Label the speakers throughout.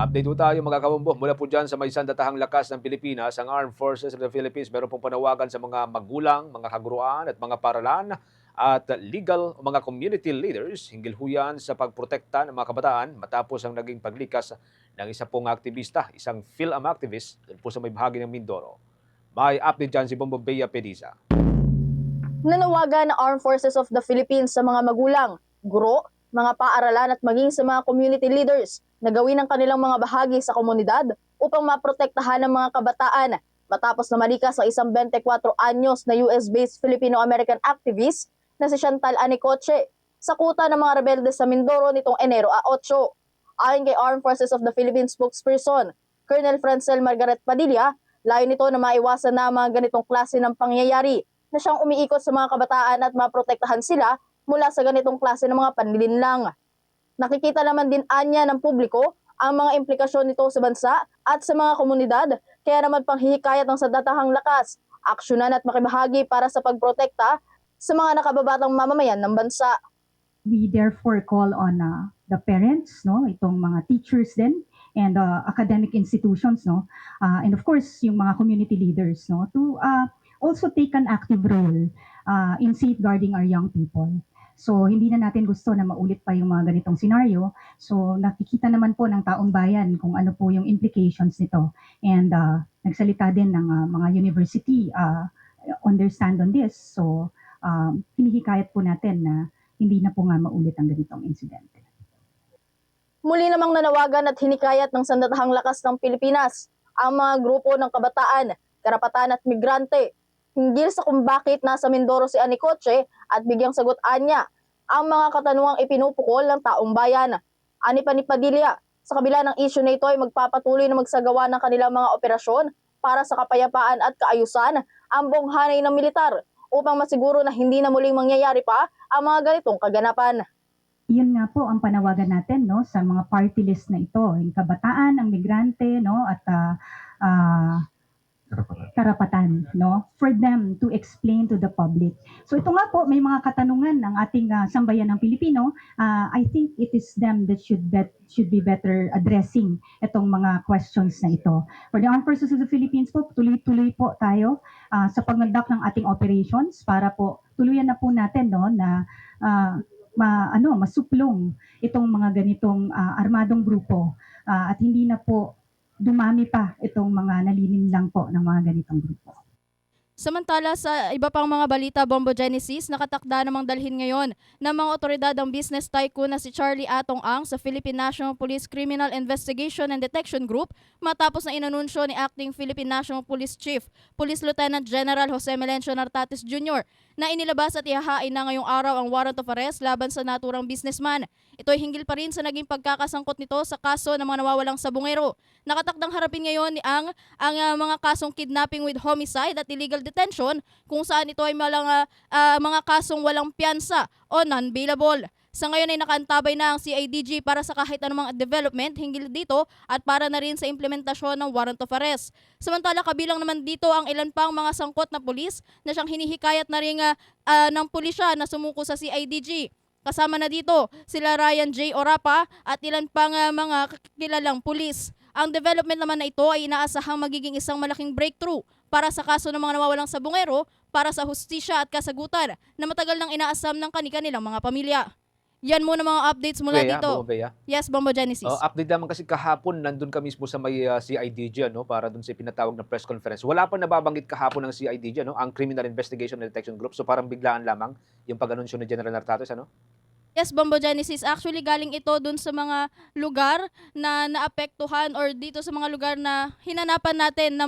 Speaker 1: Update po tayo mga kabombo. Mula po dyan sa may sandatahang lakas ng Pilipinas, ang Armed Forces of the Philippines meron pong panawagan sa mga magulang, mga kaguruan at mga paralan at legal o mga community leaders hinggil huyan sa pagprotekta ng mga kabataan matapos ang naging paglikas ng isa pong aktivista, isang film activist dun po sa may bahagi ng Mindoro. May update dyan si Bombo Bea Pediza.
Speaker 2: Nanawagan ng Armed Forces of the Philippines sa mga magulang, guro, mga paaralan at maging sa mga community leaders na gawin ang kanilang mga bahagi sa komunidad upang maprotektahan ang mga kabataan matapos na malikas sa isang 24 anyos na US-based Filipino-American activist na si Chantal Anicoche sa kuta ng mga rebelde sa Mindoro nitong Enero 8. Ayon kay Armed Forces of the Philippines spokesperson, Colonel Francel Margaret Padilla, layo nito na maiwasan na mga ganitong klase ng pangyayari na siyang umiikot sa mga kabataan at maprotektahan sila mula sa ganitong klase ng mga panlilinlang. Nakikita naman din anya ng publiko ang mga implikasyon nito sa bansa at sa mga komunidad, kaya naman panghihikayat ng sandatahang lakas, aksyonan at makibahagi para sa pagprotekta sa mga nakababatang mamamayan ng bansa.
Speaker 3: We therefore call on the parents, no, itong mga teachers din, and academic institutions, no, and of course yung mga community leaders, no, to also take an active role in safeguarding our young people. So hindi na natin gusto na maulit pa yung mga ganitong scenario. So nakikita naman po ng taong bayan kung ano po yung implications nito. And nagsalita din ng mga university understand on this. So hinihikayat po natin na hindi na po nga maulit ang ganitong insidente.
Speaker 2: Muli namang nanawagan at hinikayat ng sandatahang lakas ng Pilipinas ang mga grupo ng kabataan, karapatan at migrante hinggil sa kung bakit nasa Mindoro si Anicoche at bigyang sagot anya ang mga katanungang ipinupukol ng taong bayan. Ani pa ni Padilla, sa kabila ng issue na ito ay magpapatuloy na magsagawa ng kanilang mga operasyon para sa kapayapaan at kaayusan ang buong hanay ng militar upang masiguro na hindi na muling mangyayari pa ang mga ganitong kaganapan.
Speaker 3: Yun nga po ang panawagan natin, no, sa mga party list na ito, yung kabataan, ang migrante, no, at karapatan, no, for them to explain to the public. So ito nga po, may mga katanungan ng ating sambayan ng Pilipino. I think it is them that should be better addressing itong mga questions na ito. For the Armed Forces of the Philippines po, tuloy-tuloy po tayo sa paggandak ng ating operations para po tuluyan na po natin, no, na masuplong itong mga ganitong armadong grupo at hindi na po dumami pa itong mga nalilinlang po ng mga ganitong grupo.
Speaker 4: Samantala sa iba pang mga balita, Bombo Genesis, nakatakda namang dalhin ngayon ng mga otoridad ang business tycoon na si Charlie Atong Ang sa Philippine National Police Criminal Investigation and Detection Group matapos na inanunsyo ni Acting Philippine National Police Chief, Police Lieutenant General Jose Melencio Nartates Jr. na inilabas at ihahain na ngayong araw ang warrant of arrest laban sa naturang businessman. Ito ay hinggil pa rin sa naging pagkakasangkot nito sa kaso ng mga nawawalang sabungero. Nakatakdang harapin ngayon ni ang mga kasong kidnapping with homicide at illegal detention kung saan ito ay mga kasong walang piyansa o non-bailable. Sa ngayon ay nakaantabay na ang CIDG para sa kahit anumang development hinggil dito at para na rin sa implementasyon ng warrant of arrest. Samantala kabilang naman dito ang ilan pang mga sangkot na pulis na siyang hinihikayat na rin ng pulisya na sumuko sa CIDG. Kasama na dito sila Ryan J. Orapa at ilan pang mga kilalang pulis. Ang development naman na ito ay inaasahang magiging isang malaking breakthrough para sa kaso ng mga nawawalang sabungero para sa hustisya at kasagutan na matagal nang inaasam ng kanilang mga pamilya. Yan muna mga updates mula dito.
Speaker 1: Bombo Bea.
Speaker 4: Yes, Bombo Genesis.
Speaker 1: Update naman kasi kahapon nandun ka mismo sa may CIDG para dun sa pinatawag na press conference. Wala pa nababanggit kahapon ng CIDG ang Criminal Investigation and Detection Group. So parang biglaan lamang yung pag-anunsyo ni General Nartates,
Speaker 4: Yes, Bombo Genesis. Actually, galing ito dun sa mga lugar na naapektuhan or dito sa mga lugar na hinanapan natin ng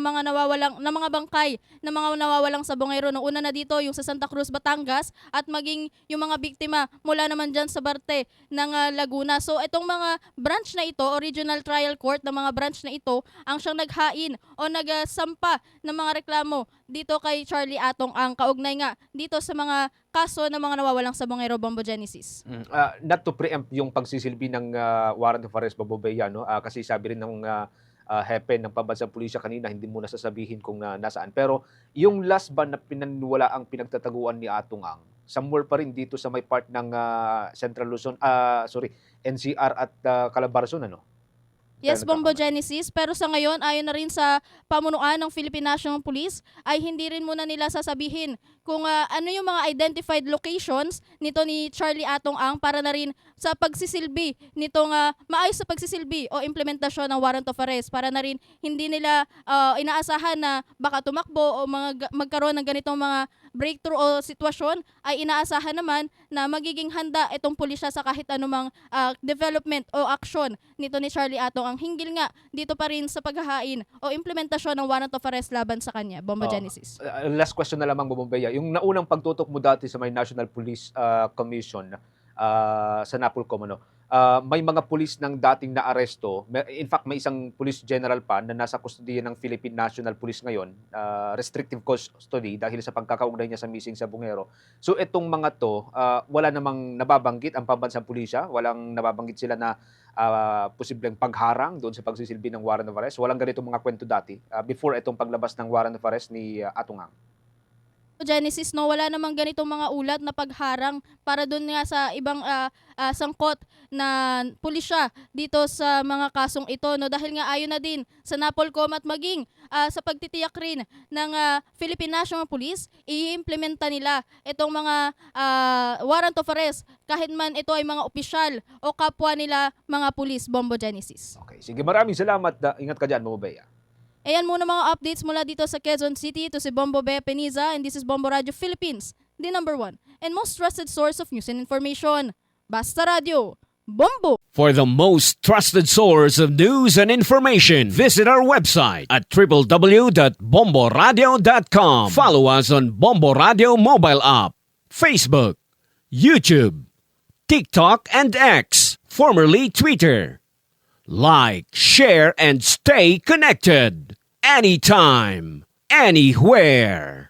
Speaker 4: mga bangkay ng mga nawawalang sabongero. No, una na dito yung sa Santa Cruz, Batangas at maging yung mga biktima mula naman dyan sa Barte ng Laguna. So, itong mga branch na ito, Original Trial Court ng mga branch na ito, ang siyang naghain o nagsampa ng mga reklamo dito kay Charlie Atong ang kaugnay nga dito sa mga kaso ng mga nawawalang sabongero, Bombo Genesis.
Speaker 1: Not to preempt yung pagsisilbi ng warrant of arrest, Bombo Bea, kasi sabi rin ng hepe ng pambansang pulisya kanina, hindi mo nasasabihin kung nasaan. Pero yung last ba na pinaniwala ang pinagtataguan ni Atong Ang, somewhere pa rin dito sa may part ng Central Luzon, NCR at Calabarzon,
Speaker 4: Yes,
Speaker 1: Kaya
Speaker 4: Bombo
Speaker 1: nagkakamali.
Speaker 4: Genesis. Pero sa ngayon, ayon na rin sa pamunuan ng Philippine National Police, ay hindi rin muna nila sasabihin kung ano yung mga identified locations nito ni Charlie Atong Ang para na rin sa pagsisilbi nitong maayos sa pagsisilbi o implementasyon ng warrant of arrest para na rin hindi nila inaasahan na baka tumakbo o magkaroon ng ganitong mga breakthrough o sitwasyon, ay inaasahan naman na magiging handa itong pulisya sa kahit anumang development o aksyon nito ni Charlie Atong Ang hinggil nga dito pa rin sa paghahain o implementasyon ng warrant of arrest laban sa kanya. Bombo
Speaker 1: Oh.
Speaker 4: Genesis.
Speaker 1: Last question na lamang, Bombeya. Yung naunang pagtutok mo dati sa may National Police Commission sa NAPOLCOM, may mga pulis ng dating naaresto. In fact, may isang police general pa na nasa kustodiya ng Philippine National Police ngayon, restrictive custody dahil sa pagkakaugnay niya sa missing sa Bungero. So itong mga to, wala namang nababanggit ang pambansang pulisya, walang nababanggit sila na posibleng pagharang doon sa pagsisilbi ng warrant of arrest. Walang ganitong mga kwento dati before itong paglabas ng warrant of arrest ni Atong Ang.
Speaker 4: Genesis, no, wala namang ganitong mga ulat na pagharang para doon nga sa ibang sangkot na pulisya dito sa mga kasong ito, no, dahil nga ayon na din sa NAPOLCOM at maging sa pagtitiyak rin ng Philippine National Police, i-implementa nila itong mga warrant of arrest kahit man ito ay mga opisyal o kapwa nila mga pulis. Bombo Genesis.
Speaker 1: Okay, sige, maraming salamat. Ingat ka dyan, Bombeya.
Speaker 4: Ayan muna mga updates mula dito sa Quezon City. Ito si Bombo Bea Peniza and this is Bombo Radio Philippines, the #1 and most trusted source of news and information. Basta Radio, Bombo!
Speaker 5: For the most trusted source of news and information, visit our website at www.bomboradio.com. Follow us on Bombo Radio mobile app, Facebook, YouTube, TikTok, and X, formerly Twitter. Like, share, and stay connected. Anytime, anywhere.